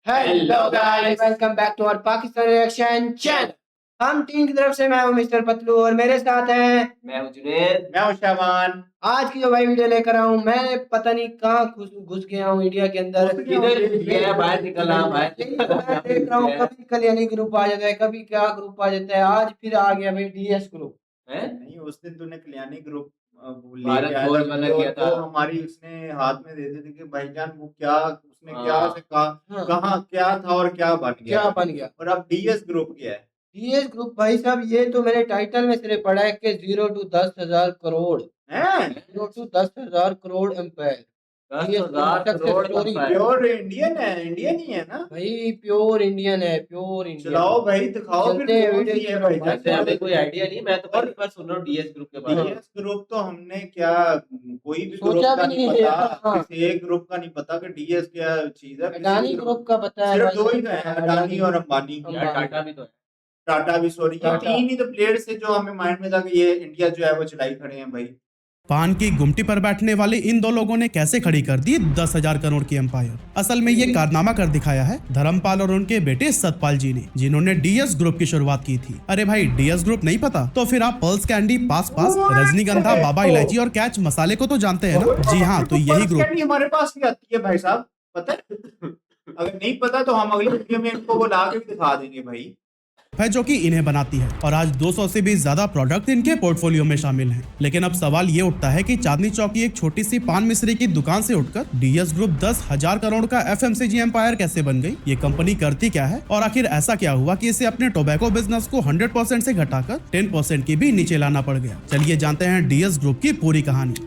Hello guys, welcome back to our Pakistan reaction channel. हम team की तरफ से मैं हूं मिस्टर पतलू और मेरे साथ हैं मैं हूं जुनेद। मैं हूं शाबान। आज की जो भाई वीडियो लेकर आऊं, मैं पता नहीं कहां घुस गया हूं इंडिया के अंदर। किधर गया? बाहर निकला, बाहर देख रहा हूं कभी कल्याणी ग्रुप आ जाता है, कभी क्या ग्रुप आ जाता है। आज फिर आ गया भाई डीएस ग्रुप। नहीं, उस दिन तूने कल्याणी ग्रुप भारत लेके आया फोर्स था वाला वीडियो, किया था। तो हमारी उसने हाथ में दे दी थी कि भाईजान वो क्या उसने क्या हाँ। से कहा, हाँ। कहाँ क्या था और क्या बन गया। क्या बन गया? और अब डीएस ग्रुप क्या है? डीएस ग्रुप भाई साहब, ये तो मैंने टाइटल में सिर्फ पढ़ा है कि 0 to 10,000 करोड़। हैं? 0 to 10,000 crore empire. 10,000 crore story का प्योर इंडियन है, इंडियन ही है ना? भाई, प्योर इंडियन है, प्योर इंडियन। चलाओ भाई, दिखाओ फिर चलते हैं कौन वीडियो सी की है तरफ। भाईजान। वैसे हमें कोई आइडिया नहीं, मैं तो पहली बार सुन रहा हूँ डीएस ग्रुप के बारे में। डीएस ग्रुप तो हमने क्या कोई भी ग्रुप सोचा का भी नहीं नहीं है। पता, हाँ। किसी एक ग्रुप का नहीं पता कि डीएस क्या चीज है। अडानी ग्रुप का पता है सिर्फ भाई। दो ही तो है, अडानी और अंबानी। यार टाटा भी तो है। टाटा भी, सॉरी, ये टाटा। तीन ही तो प्लेयर्स थे जो हमें माइंड में था कि ये इंडिया जो है वो चलाई खड़े हैं भाई। पान की गुमटी पर बैठने वाले इन दो लोगों ने कैसे खड़ी कर दी 10,000 करोड़ की एम्पायर। असल में ये कारनामा कर दिखाया है धर्मपाल और उनके बेटे सतपाल जी ने, जिन्होंने डीएस ग्रुप की शुरुआत की थी। अरे भाई, डीएस ग्रुप नहीं पता तो फिर आप पल्स कैंडी, पास पास, रजनीगंधा, बाबा इलायची और कैच मसाले को तो जानते हैं ना। जी हाँ, तो यही ग्रुप कैंडी हमारे पास भी आती है भाई साहब, पता है? अगर नहीं पता तो हम अगली वीडियो में इनको वो ला के भी दिखा देंगे भाई, है जो कि इन्हें बनाती है। और आज 200 से भी ज्यादा प्रोडक्ट इनके पोर्टफोलियो में शामिल हैं। लेकिन अब सवाल ये उठता है कि चांदनी चौक की एक छोटी सी पान मिश्री की दुकान से उठकर डीएस ग्रुप 10,000 करोड़ का एफएमसीजी एम्पायर कैसे बन गई? ये कंपनी करती क्या है और आखिर ऐसा क्या हुआ कि इसे अपने टोबैको बिजनेस को 100% से घटाकर 10% की भी नीचे लाना पड़ गया। चलिए जानते हैं डीएस ग्रुप की पूरी कहानी।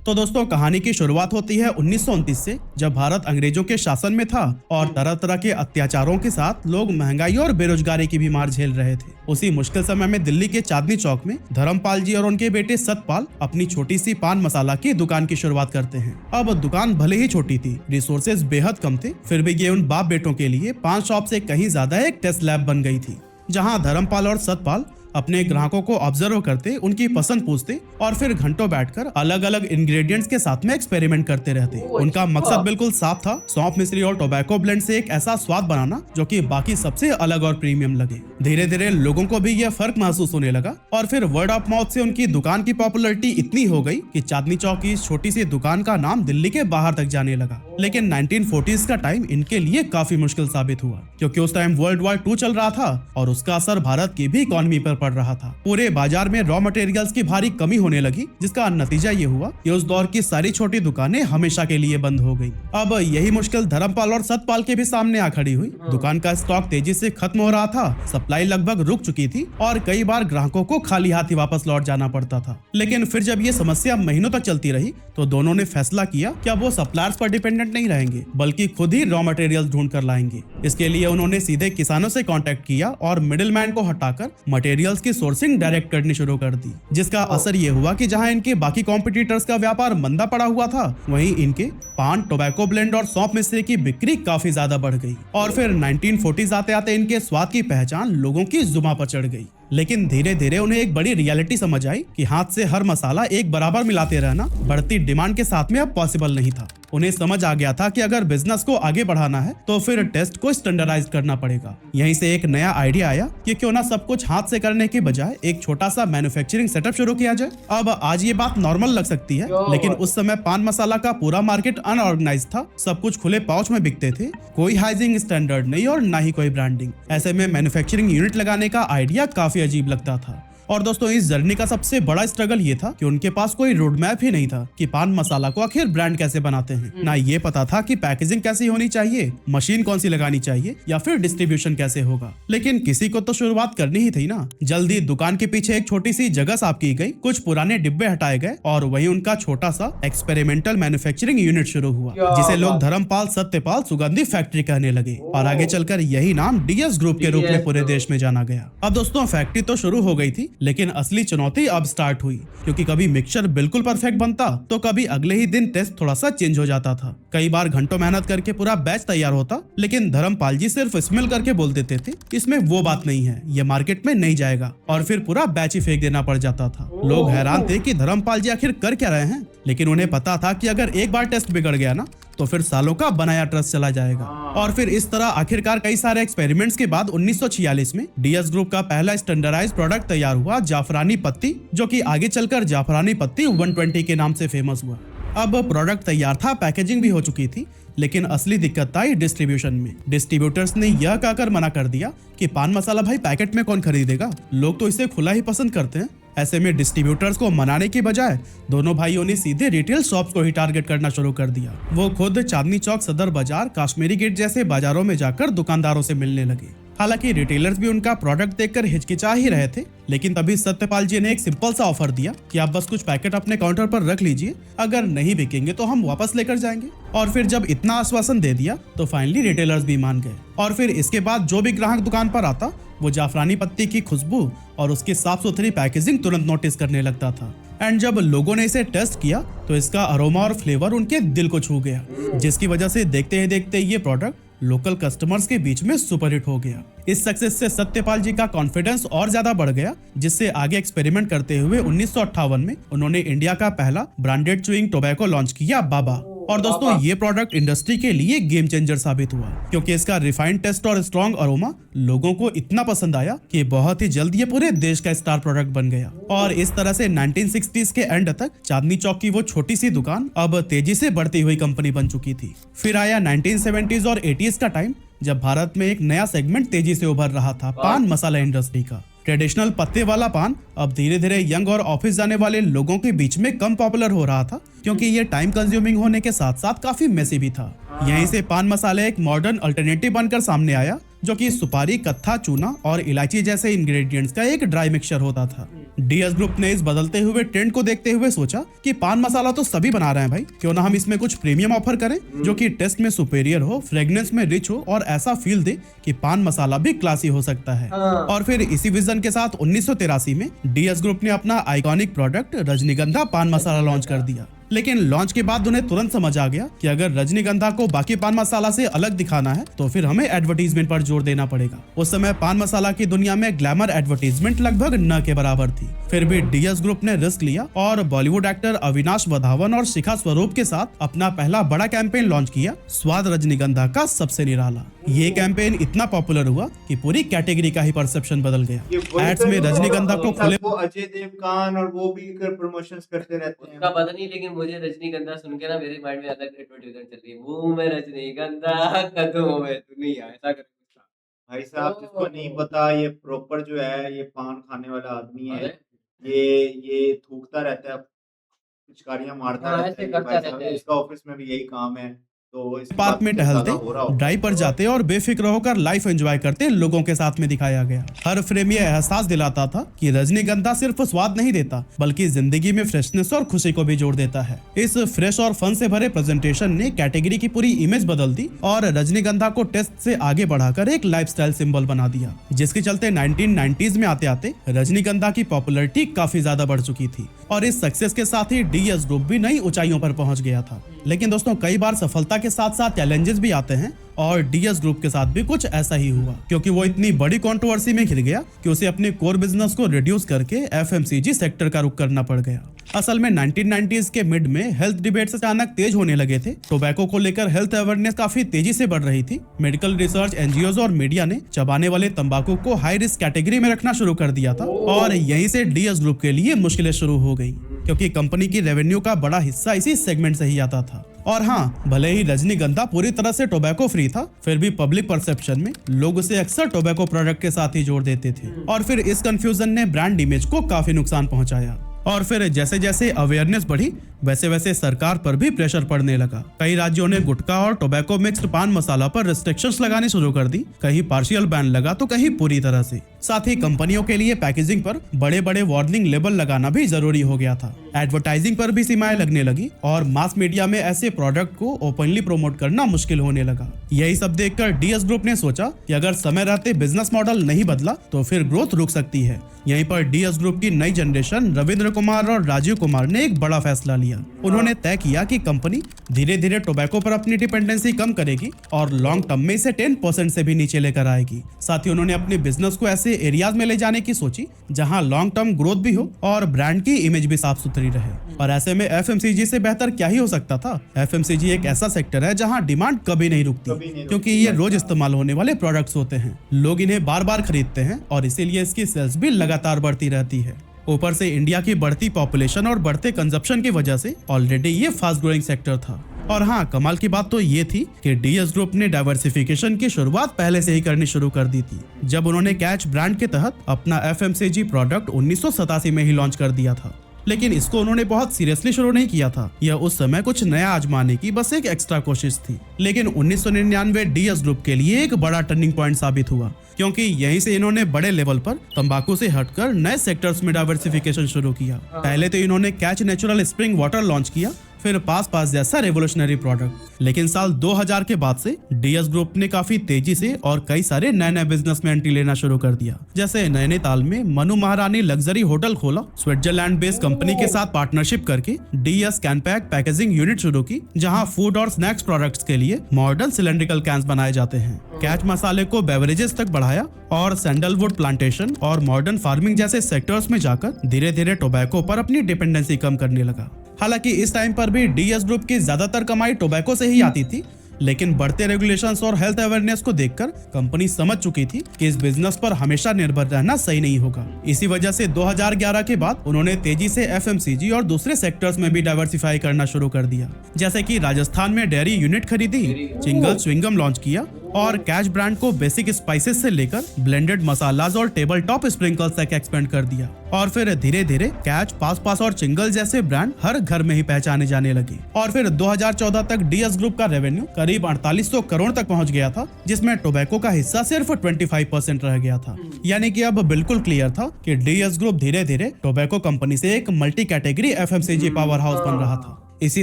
तो दोस्तों, कहानी की शुरुआत होती है 1929 से, जब भारत अंग्रेजों के शासन में था और तरह तरह के अत्याचारों के साथ लोग महंगाई और बेरोजगारी की भी मार झेल रहे थे। उसी मुश्किल समय में दिल्ली के चांदनी चौक में धर्मपाल जी और उनके बेटे सतपाल अपनी छोटी सी पान मसाला की दुकान की शुरुआत करते हैं। अब दुकान भले ही छोटी थी, रिसोर्सेज बेहद कम थे, फिर भी ये उन बाप बेटों के लिए पान शॉप से कहीं ज्यादा एक टेस्ट लैब बन गई थी, जहाँ धर्मपाल और सतपाल अपने ग्राहकों को ऑब्जर्व करते, उनकी पसंद पूछते और फिर घंटों बैठकर अलग अलग इंग्रेडिएंट्स के साथ में एक्सपेरिमेंट करते रहते। उनका मकसद बिल्कुल साफ था, सौंफ मिश्री और टोबैको ब्लेंड से एक ऐसा स्वाद बनाना जो कि बाकी सबसे अलग और प्रीमियम लगे। धीरे धीरे लोगों को भी यह फर्क महसूस होने लगा और फिर वर्ड ऑफ माउथ से उनकी दुकान की पॉपुलैरिटी इतनी हो गई कि चांदनी चौक की इस छोटी सी दुकान का नाम दिल्ली के बाहर तक जाने लगा। लेकिन 1940s का टाइम इनके लिए काफी मुश्किल साबित हुआ, क्योंकि उस टाइम वर्ल्ड वॉर 2 चल रहा था और उसका असर भारत की भी इकोनॉमी पर पड़ रहा था। पूरे बाजार में रॉ मटेरियल्स की भारी कमी होने लगी, जिसका नतीजा ये हुआ कि उस दौर की सारी छोटी दुकानें हमेशा के लिए बंद हो गई। अब यही मुश्किल धर्मपाल और सतपाल के भी सामने आ खड़ी हुई। दुकान का स्टॉक तेजी से खत्म हो रहा था, सप्लाई लगभग रुक चुकी थी और कई बार ग्राहकों को खाली हाथ ही वापस लौट जाना पड़ता था। लेकिन फिर जब ये समस्या महीनों तक चलती रही तो दोनों ने फैसला किया कि अब वो सप्लायर्स पर डिपेंडेंट नहीं रहेंगे, बल्कि खुद ही रॉ मटेरियल्स ढूंढ कर लाएंगे। इसके लिए उन्होंने सीधे किसानों से कांटेक्ट किया और मिडिलमैन को हटाकर मटेरियल्स की सोर्सिंग डायरेक्ट करनी शुरू कर दी, जिसका असर ये हुआ कि जहां इनके बाकी कॉम्पिटिटर्स का व्यापार मंदा पड़ा हुआ था, वहीं इनके पान, टोबैको ब्लेंड और सौंफ मिश्री की बिक्री काफी ज्यादा बढ़ गई। और फिर 1940s आते आते इनके स्वाद की पहचान लोगों की जुबान पर चढ़ गई। लेकिन धीरे धीरे उन्हें एक बड़ी रियलिटी समझ आई कि हाथ से हर मसाला एक बराबर मिलाते रहना बढ़ती डिमांड के साथ में अब पॉसिबल नहीं था। उन्हें समझ आ गया था कि अगर बिजनेस को आगे बढ़ाना है तो फिर टेस्ट को स्टैंडर्डाइज करना पड़ेगा। यहीं से एक नया आइडिया आया कि क्यों ना सब कुछ हाथ से करने के बजाय एक छोटा सा मैन्युफैक्चरिंग सेटअप शुरू किया जाए। अब आज ये बात नॉर्मल लग सकती है, लेकिन उस समय पान मसाला का पूरा मार्केट अनऑर्गेनाइज था, सब कुछ खुले पाउच में बिकते थे, कोई हाइजीन स्टैंडर्ड नहीं और ना ही कोई ब्रांडिंग। ऐसे में मैन्युफैक्चरिंग यूनिट लगाने का आइडिया काफी अजीब लगता था। और दोस्तों, इस जर्नी का सबसे बड़ा स्ट्रगल ये था कि उनके पास कोई रोड मैप ही नहीं था कि पान मसाला को आखिर ब्रांड कैसे बनाते हैं। ना ये पता था कि पैकेजिंग कैसी होनी चाहिए, मशीन कौन सी लगानी चाहिए या फिर डिस्ट्रीब्यूशन कैसे होगा। लेकिन किसी को तो शुरुआत करनी ही थी ना। जल्दी दुकान के पीछे एक छोटी सी जगह साफ की गई, कुछ पुराने डिब्बे हटाए गए और वहीं उनका छोटा सा एक्सपेरिमेंटल मैन्युफैक्चरिंग यूनिट शुरू हुआ, जिसे लोग धर्मपाल सत्यपाल सुगंधी फैक्ट्री कहने लगे और आगे चलकर यही नाम डीएस ग्रुप के रूप में पूरे देश में जाना गया। अब दोस्तों, फैक्ट्री तो शुरू हो गई थी, लेकिन असली चुनौती अब स्टार्ट हुई, क्योंकि कभी मिक्सचर बिल्कुल परफेक्ट बनता तो कभी अगले ही दिन टेस्ट थोड़ा सा चेंज हो जाता था। कई बार घंटों मेहनत करके पूरा बैच तैयार होता, लेकिन धर्मपाल जी सिर्फ स्मेल करके बोल देते थे इसमें वो बात नहीं है, ये मार्केट में नहीं जाएगा, और फिर पूरा बैच ही फेंक देना पड़ जाता था। लोग हैरान थे कि धर्मपाल जी आखिर कर क्या रहे हैं, लेकिन उन्हें पता था कि अगर एक बार टेस्ट बिगड़ गया ना तो फिर सालों का बनाया ट्रस्ट चला जाएगा। और फिर इस तरह आखिरकार कई सारे एक्सपेरिमेंट्स के बाद 1946 में डीएस ग्रुप का पहला स्टैंडर्डाइज्ड प्रोडक्ट तैयार हुआ, जाफरानी पत्ती, जो कि आगे चलकर जाफरानी पत्ती 120 के नाम से फेमस हुआ। अब प्रोडक्ट तैयार था, पैकेजिंग भी हो चुकी थी, लेकिन असली दिक्कत आई डिस्ट्रीब्यूशन में। डिस्ट्रीब्यूटर्स ने यह कहकर मना कर दिया कि पान मसाला भाई पैकेट में कौन खरीदेगा, लोग तो इसे खुला ही पसंद करते हैं। ऐसे में डिस्ट्रीब्यूटर्स को मनाने के बजाय दोनों भाइयों ने सीधे रिटेल शॉप्स को ही टारगेट करना शुरू कर दिया। वो खुद चांदनी चौक, सदर बाजार, काश्मीरी गेट जैसे बाजारों में जाकर दुकानदारों से मिलने लगे। हालांकि रिटेलर्स भी उनका प्रोडक्ट देखकर हिचकिचा ही रहे थे, लेकिन तभी सत्यपाल जी ने एक सिंपल सा ऑफर दिया कि आप बस कुछ पैकेट अपने काउंटर पर रख लीजिए, अगर नहीं बिकेंगे तो हम वापस लेकर जाएंगे। और फिर जब इतना आश्वासन दे दिया तो फाइनली रिटेलर्स भी मान गए। और फिर इसके बाद जो भी ग्राहक दुकान पर आता वो जाफरानी पत्ती की खुशबू और उसकी साफ सुथरी पैकेजिंग तुरंत नोटिस करने लगता था। एंड जब लोगों ने इसे टेस्ट किया तो इसका अरोमा और फ्लेवर उनके दिल को छू गया, जिसकी वजह से देखते ही देखते ये प्रोडक्ट लोकल कस्टमर्स के बीच में सुपरहिट हो गया। इस सक्सेस से सत्यपाल जी का कॉन्फिडेंस और ज्यादा बढ़ गया, जिससे आगे एक्सपेरिमेंट करते हुए 1958 में उन्होंने इंडिया का पहला ब्रांडेड च्यूइंग टोबैको लॉन्च किया, बाबा। और दोस्तों ये प्रोडक्ट इंडस्ट्री के लिए गेम चेंजर साबित हुआ, क्योंकि इसका रिफाइंड टेस्ट और स्ट्रॉन्ग अरोमा लोगों को इतना पसंद आया कि बहुत ही जल्द ये पूरे देश का स्टार प्रोडक्ट बन गया। और इस तरह से 1960s के एंड तक चांदनी चौक की वो छोटी सी दुकान अब तेजी से बढ़ती हुई कंपनी बन चुकी थी। फिर आया 1970s और 80s का टाइम, जब भारत में एक नया सेगमेंट तेजी से उभर रहा था, पान मसाला इंडस्ट्री का। ट्रेडिशनल पत्ते वाला पान अब धीरे धीरे यंग और ऑफिस जाने वाले लोगों के बीच में कम पॉपुलर हो रहा था, क्योंकि ये टाइम कंज्यूमिंग होने के साथ साथ काफी मेसी भी था। यहीं से पान मसाला एक मॉडर्न अल्टरनेटिव बनकर सामने आया, जो कि सुपारी, कत्था, चूना और इलायची जैसे इंग्रेडिएंट्स का एक ड्राई मिक्सचर होता था। डीएस ग्रुप ने इस बदलते हुए ट्रेंड को देखते हुए सोचा कि पान मसाला तो सभी बना रहे हैं भाई, क्यों ना हम इसमें कुछ प्रीमियम ऑफर करें, जो कि टेस्ट में सुपेरियर हो, फ्रेग्रेंस में रिच हो और ऐसा फील दे कि पान मसाला भी क्लासी हो सकता है। और फिर इसी विजन के साथ 1983 में डीएस ग्रुप ने अपना आइकॉनिक प्रोडक्ट रजनीगंधा पान मसाला लॉन्च कर दिया। लेकिन लॉन्च के बाद उन्हें तुरंत समझ आ गया कि अगर रजनीगंधा को बाकी पान मसाला से अलग दिखाना है तो फिर हमें एडवर्टीजमेंट पर जोर देना पड़ेगा। उस समय पान मसाला की दुनिया में ग्लैमर एडवर्टीजमेंट लगभग न के बराबर थी। फिर भी डीएस ग्रुप ने रिस्क लिया और बॉलीवुड एक्टर अविनाश वधावन और शिखा स्वरूप के साथ अपना पहला बड़ा कैंपेन लॉन्च किया, स्वाद रजनीगंधा का सबसे निराला। ये कैंपेन इतना पॉपुलर हुआ कि पूरी कैटेगरी का ही परसेप्शन बदल गया। एड्स में रजनीगंधा को खुले वो अजय देवगन और वो भी प्रमोशंस करते रहते हैं। उसका पता नहीं, लेकिन मुझे रजनीगंधा सुन के ना मेरे माइंड में अलग एडवर्टाइजमेंट चल रही है, मुंह में रजनीगंधा कदमों में दुनिया, ऐसा करके कुछ था। भाई साहब जिसको नहीं पता, ये प्रॉपर जो है ये पान खाने वाला आदमी है, अरे, ये थूकता रहता है, पिचकारियां मारता हाँ, रहता ऐसे है। करता भाई साहब रहता है। इसका ऑफिस में भी यही काम है, तो इस पार्क में टहलते, हो रहा होगा। ड्राइव पर जाते और बेफिक्र होकर लाइफ एंजॉय करते लोगों के साथ में दिखाया गया। हर फ्रेम ये एहसास दिलाता था कि रजनीगंधा सिर्फ स्वाद नहीं देता, बल्कि जिंदगी में फ्रेशनेस और खुशी को भी जोड़ देता है। इस फ्रेश और फन से भरे प्रेजेंटेशन ने कैटेगरी की पूरी इमेज बदल दी और रजनीगंधा को टेस्ट से आगे बढ़ाकर एक लाइफस्टाइल सिंबल बना दिया, जिसके चलते 1990s में आते आते रजनीगंधा की पॉपुलैरिटी काफी ज्यादा बढ़ चुकी थी। और इस सक्सेस के साथ ही डीएस ग्रुप भी नई ऊंचाइयों पर पहुंच गया था। लेकिन दोस्तों कई बार सफलता के साथ साथ चैलेंजेस भी आते हैं, और डीएस ग्रुप के साथ भी कुछ ऐसा ही हुआ, क्योंकि वो इतनी बड़ी कंट्रोवर्सी में घिर गया कि उसे अपने कोर बिजनेस को रिड्यूस करके एफएमसीजी सेक्टर का रुख करना पड़ गया। असल में 1990s के मिड में हेल्थ डिबेट्स अचानक तेज होने लगे थे। टोबैको को लेकर हेल्थ अवेयरनेस काफी तेजी से बढ़ रही थी। मेडिकल रिसर्च एनजीओज और मीडिया ने चबाने वाले तंबाकू को हाई रिस्क कैटेगरी में रखना शुरू कर दिया था, और यहीं से डीएस ग्रुप के लिए मुश्किलें शुरू हो गई, क्योंकि कंपनी की रेवेन्यू का बड़ा हिस्सा इसी सेगमेंट से ही आता था। और हाँ, भले ही रजनीगंधा पूरी तरह से टोबैको फ्री था, फिर भी पब्लिक परसेप्शन में लोग उसे अक्सर टोबैको प्रोडक्ट के साथ ही जोड़ देते थे, और फिर इस कंफ्यूजन ने ब्रांड इमेज को काफी नुकसान पहुंचाया। और फिर जैसे जैसे अवेयरनेस बढ़ी, वैसे वैसे सरकार पर भी प्रेशर पड़ने लगा। कई राज्यों ने गुटखा और टोबैको मिक्स्ड पान मसाला पर रिस्ट्रिक्शंस लगाने शुरू कर दी, कहीं पार्शियल बैन लगा तो कहीं पूरी तरह से। साथ ही कंपनियों के लिए पैकेजिंग पर बड़े बड़े वार्निंग लेबल लगाना भी जरूरी हो गया था। एडवर्टाइजिंग पर भी सीमाएं लगने लगी, और मास मीडिया में ऐसे प्रोडक्ट को ओपनली प्रमोट करना मुश्किल होने लगा। यही सब देखकर डीएस ग्रुप ने सोचा कि अगर समय रहते बिजनेस मॉडल नहीं बदला तो फिर ग्रोथ रुक सकती है। यहीं पर डीएस ग्रुप की नई जनरेशन रविंद्र कुमार और राजीव कुमार ने एक बड़ा फैसला लिया। लिया। उन्होंने तय किया कि कंपनी धीरे धीरे टोबैको पर अपनी डिपेंडेंसी कम करेगी और लॉन्ग टर्म में इसे 10% से भी नीचे लेकर आएगी। साथ ही उन्होंने अपने बिजनेस को ऐसे एरियाज में ले जाने की सोची जहां लॉन्ग टर्म ग्रोथ भी हो और ब्रांड की इमेज भी साफ सुथरी रहे। और ऐसे में एफएमसीजी से बेहतर क्या ही हो सकता था। एफएमसीजी एक ऐसा सेक्टर है जहां डिमांड कभी नहीं रुकती, क्योंकि ये रोज इस्तेमाल होने वाले प्रोडक्ट्स होते हैं। लोग इन्हें बार बार खरीदते हैं और इसीलिए इसकी सेल्स भी लगातार बढ़ती रहती है। ऊपर से इंडिया की बढ़ती पॉपुलेशन और बढ़ते कंजप्शन की वजह से ऑलरेडी ये फास्ट ग्रोइंग सेक्टर था। और हाँ, कमाल की बात तो ये थी कि डीएस ग्रुप ने डाइवर्सिफिकेशन की शुरुआत पहले से ही करनी शुरू कर दी थी, जब उन्होंने कैच ब्रांड के तहत अपना एफएमसीजी प्रोडक्ट 1987 में ही लॉन्च कर दिया था। लेकिन इसको उन्होंने बहुत सीरियसली शुरू नहीं किया था। यह उस समय कुछ नया आजमाने की बस एक एक्स्ट्रा कोशिश थी। लेकिन 1999 डीएस ग्रुप के लिए एक बड़ा टर्निंग पॉइंट साबित हुआ, क्योंकि यहीं से इन्होंने बड़े लेवल पर तंबाकू से हटकर नए सेक्टर्स में डाइवर्सिफिकेशन शुरू किया। पहले तो इन्होंने catch natural spring water launch किया, फिर पास जैसा रेवोल्यूशनरी प्रोडक्ट। लेकिन साल 2000 के बाद से डीएस ग्रुप ने काफी तेजी से और कई सारे नए नए बिजनेस में एंट्री लेना शुरू कर दिया। जैसे नैनीताल में मनु महारानी लग्जरी होटल खोला, स्विट्जरलैंड बेस्ड कंपनी के साथ पार्टनरशिप करके डीएस कैनपैक पैकेजिंग यूनिट शुरू की, जहां फूड और स्नैक्स प्रोडक्ट्स के लिए मॉडर्न सिलेंड्रिकल कैंस बनाए जाते हैं। कैच मसाले को बेवरेजेस तक बढ़ाया और सैंडलवुड प्लांटेशन और मॉडर्न फार्मिंग जैसे सेक्टर्स में जाकर धीरे धीरे टोबैको पर अपनी डिपेंडेंसी कम करने लगा। हालांकि इस टाइम पर भी डीएस ग्रुप की ज्यादातर कमाई टोबैको से ही आती थी, लेकिन बढ़ते रेगुलेशंस और हेल्थ अवेयरनेस को देखकर कंपनी समझ चुकी थी कि इस बिजनेस पर हमेशा निर्भर रहना सही नहीं होगा। इसी वजह से 2011 के बाद उन्होंने तेजी से एफएमसीजी और दूसरे सेक्टर्स में भी डाइवर्सिफाई करना शुरू कर दिया। जैसे कि राजस्थान में डेयरी यूनिट खरीदी, चिंगल च्युइंगम लॉन्च किया और कैच ब्रांड को बेसिक स्पाइसेस से लेकर ब्लेंडेड मसालाज और टेबल टॉप स्प्रिंकल्स तक एक्सपेंड कर दिया। और फिर धीरे धीरे कैच, पास और चिंगल जैसे ब्रांड हर घर में ही पहचाने जाने लगे। और फिर 2014 तक डीएस ग्रुप का रेवेन्यू करीब 4800 करोड़ तक पहुंच गया था, जिसमें टोबैको का हिस्सा सिर्फ 25% रह गया था। यानी कि अब बिल्कुल क्लियर था कि डीएस ग्रुप धीरे धीरे टोबैको कंपनी से एक multi category FMCG power house बन रहा था। इसी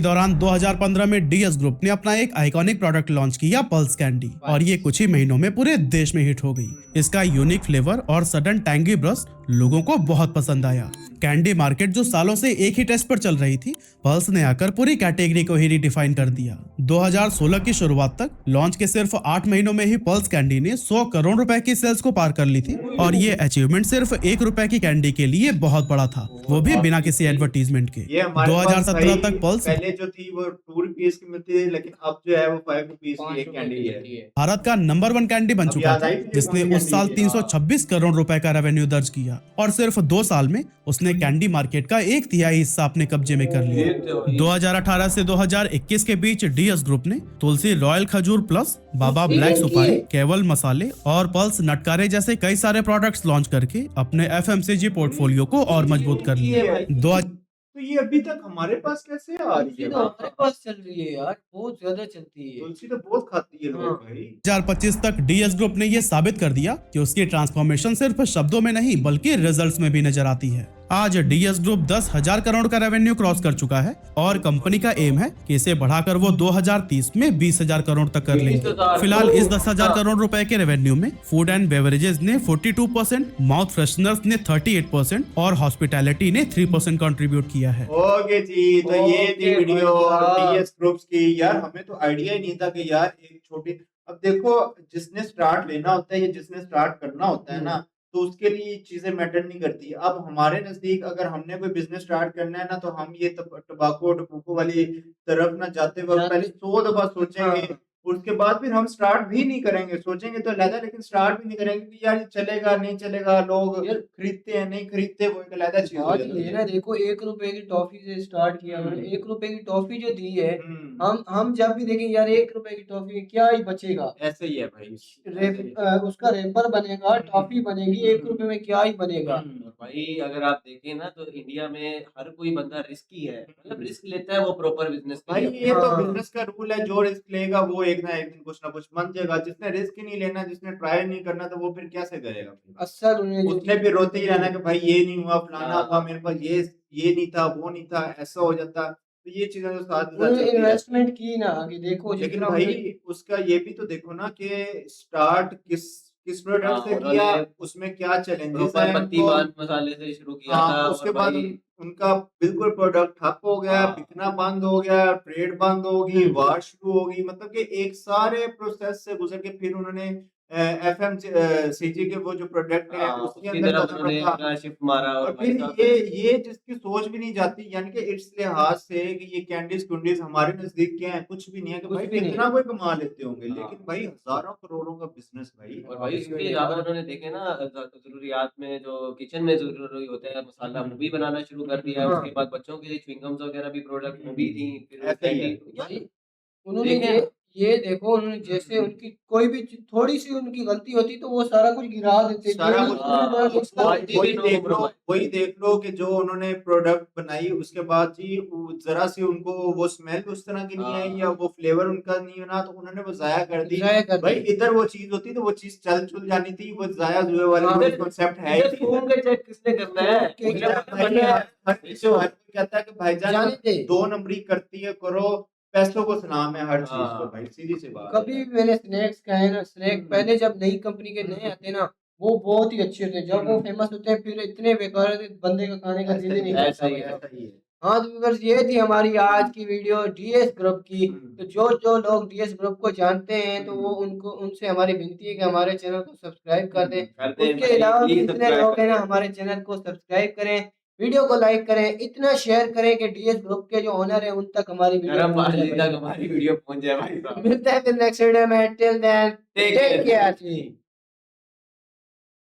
दौरान 2015 में डीएस ग्रुप ने अपना एक आइकॉनिक प्रोडक्ट लॉन्च किया, पल्स कैंडी, और ये कुछ ही महीनों में पूरे देश में हिट हो गई। इसका यूनिक फ्लेवर और सडन टैंगी ब्रस्ट लोगों को बहुत पसंद आया। कैंडी मार्केट जो सालों से एक ही टेस्ट पर चल रही थी, पल्स ने आकर पूरी कैटेगरी को ही रिडिफाइन कर दिया। 2016 की शुरुआत तक लॉन्च के सिर्फ 8 महीनों में ही पल्स कैंडी ने 100 करोड़ रुपए की सेल्स को पार कर ली थी। और ये अचीवमेंट सिर्फ 1 रुपए की कैंडी के लिए बहुत बड़ा था, वो भी बिना किसी एडवर्टीजमेंट के। 2017 तक पल्स पहले जो थी वो 2 रुपीस की मिलती है, लेकिन अब जो है वो 5 रुपीस की एक कैंडी है। भारत का नंबर 1 कैंडी बन चुका था, जिसने उस साल 326 करोड़ रुपए का रेवेन्यू दर्ज किया। और सिर्फ 2 साल में उसने कैंडी मार्केट का 1/3 हिस्सा अपने कब्जे में कर लिया। 2018 से 2021 के बीच डीएस ग्रुप ने तुलसी रॉयल खजूर प्लस, बाबा ब्लैक सुपारी, केवल मसाले और पल्स नटकारे जैसे कई सारे प्रोडक्ट्स लॉन्च करके अपने एफएमसीजी पोर्टफोलियो को और मजबूत कर लिया। तो ये अभी तक हमारे पास कैसे आ रही है? तो हमारे पास चल रही है यार, बहुत ज्यादा चलती है। तुलसी तो बहुत खाती है लोग भाई। 2025 तक डीएस ग्रुप ने यह साबित कर दिया कि उसकी ट्रांसफॉर्मेशन सिर्फ शब्दों में नहीं बल्कि रिजल्ट्स में भी नजर आती है। आज डीएस ग्रुप 10,000 करोड़ का रेवेन्यू क्रॉस कर चुका है और कंपनी का एम है कि इसे बढ़ाकर वो 2030 में 20,000 करोड़ तक कर लेंगे। फिलहाल इस 10,000 करोड़ रुपए के रेवेन्यू में फूड एंड बेवरेजेस ने 42%, माउथ फ्रेशनर्स ने 38% और हॉस्पिटैलिटी ने 3% कंट्रीब्यूट किया है। ओके जी, तो ये थी वीडियो डीएस ग्रुप्स की। यार हमें तो आइडिया ही नहीं था कि यार एक छोटी, अब देखो जिसने स्टार्ट लेना होता है या जिसने स्टार्ट करना होता है ना, तो उसके लिए चीजें मैटर नहीं करती। अब हमारे नजदीक अगर हमने कोई बिजनेस स्टार्ट करना है ना, तो हम ये टबाको वाली तरफ ना जाते वक्त पहले 100 दफा सोचेंगे, उसके बाद फिर हम स्टार्ट भी नहीं करेंगे। सोचेंगे तो अलग, लेकिन स्टार्ट भी नहीं करेंगे कि यार ये चलेगा नहीं चलेगा, लोग खरीदते हैं नहीं खरीदते, वो एक अलग चीज हो जाती है। देखो 1 रुपए की टॉफी से स्टार्ट किया मैंने। 1 रुपए की टॉफी जो दी है, हम जब भी देखें यार 1 रुपए की टॉफी क्या ही बचेगा, ऐसे ही है भाई। उसका रेपर बनेगा, टॉफी बनेगी, 1 रुपए में क्या ही बनेगा। भाई अगर आप देखें ना तो इंडिया में हर कोई बंदा रिस्की है, मतलब रिस्क लेता है वो प्रॉपर बिजनेस के भाई लिए। ये तो बिजनेस का रूल है, जो रिस्क लेगा वो एक ना एक दिन कुछ ना कुछ बन जाएगा। जिसने रिस्क ही नहीं लेना, जिसने ट्राई नहीं करना, तो वो फिर कैसे करेगा? असल उन्हें उसने भी रोते ही रहना कि भाई ये नहीं हुआ, फलाना हुआ, मेरे पास ये नहीं था, वो नहीं था, ऐसा हो जाता। तो ये चीजें तो साथ उन्होंने इन्वेस्टमेंट की ना आगे देखो, लेकिन जितना भाई उसका ये भी तो देखो ना कि स्टार्ट किस किस प्रोडक्ट से उन्होंने किया, उसमें क्या चैलेंजेस प्रोपर हैं पत्ती उनको। पान मसाले से शुरू किया हाँ, था उसके और बाद भाई उनका बिल्कुल प्रोडक्ट ठप हो गया, हाँ। बिकना बंद हो गया, ट्रेड बंद होगी, वार शुरू होगी, मतलब कि एक सारे प्रोसेस से गुजर के फिर उन्होंने एफएमसीजी के वो जो प्रोडक्ट है हाँ, उसके उसकी अंदर तरफ कदम उन्होंने रखा। अपना शिफ्ट मारा और और भाई फिर साहब ये जिसकी सोच भी नहीं जाती, यानी कि इस लिहाज से कि ये कैंडीज कुंडीज हमारे नजदीक क्या है, कुछ भी नहीं है कि कुछ भाई भी नहीं कितना कोई कमा लेते होंगे, हाँ। लेकिन भाई हजारों करोड़ों का बिजनेस भाई। और भाई उसके अलावा उन्होंने देखे ना ज़रूरियात में जो किचन में ज़रूरी होता है मसाला वो भी बनाना शुरू कर दिया। हाँ। उसके बाद बच्चों के लिए च्युइंगम्स वगैरह भी प्रोडक्ट वो भी थी। फिर ऐसा ही है। कैंडी भाई उन्होंने देखें ये देखो, उन्होंने जैसे उनकी कोई भी थोड़ी सी उनकी गलती होती तो वो सारा कुछ गिरा देते, सारा जो कुछ भी उन्होंने हाँ, इसका क्वालिटी वही पे नो देख लो, कॉम्प्रोमाइज़। वही देख लो कि जो उन्होंने प्रोडक्ट बनाई उसके बाद जी जरा सी उनको वो स्मेल उस तरह की नहीं आई हाँ। या वो फ्लेवर उनका नहीं बना तो उन्होंने वो जाया कर दी। ज़ाया कर भाई दी। इधर वो चीज होती तो वो चीज चल चुल जानी थी, वो जाया जुए वाली हाँ। कोई कॉन्सेप्ट है ही इधर नहीं। सूंघ के चेक किसने करना है? सूंघ के मुझे क्या पता है। हर किसी हर कोई कहता है कि भाईजान जाने दे। 2 नंबरी करती है करो, पैसों को सलाम है हर चीज को हाँ। भाई, सीधी सी बात कभी है। भी मैंने स्नैक्स खाए ना, स्नैक पहले जब नई कंपनी के नए आते ना वो बहुत ही अच्छे होते हैं, जब वो फेमस होते हैं फिर इतने बेकार होते हैं, बंदे का खाने का दिल ही नहीं है, करता ऐसा ही भाई है। साहब। ऐसा ही है। हाँ तो व्यूअर्स, ये थी हमारी आज की वीडियो डीएस ग्रुप की। तो जो जो लोग डीएस ग्रुप को जानते हैं तो वो उनको उनसे हमारी विनती है कि हमारे चैनल को सब्सक्राइब कर दें। कर दें उसके भाई, अलावा भी प्लीज़ जितने सब्सक्राइब लोग हैं ना करें। हमारे चैनल को सब्सक्राइब करें, वीडियो को लाइक करें, इतना शेयर करें कि डीएस ग्रुप के जो ओनर है उन तक हमारी वीडियो गरम पहुंच पानी जाए। तक हमारी वीडियो पहुँच जाए भाई साहब। मिलते हैं फिर नेक्स्ट वीडियो में, till then Take take care. Care.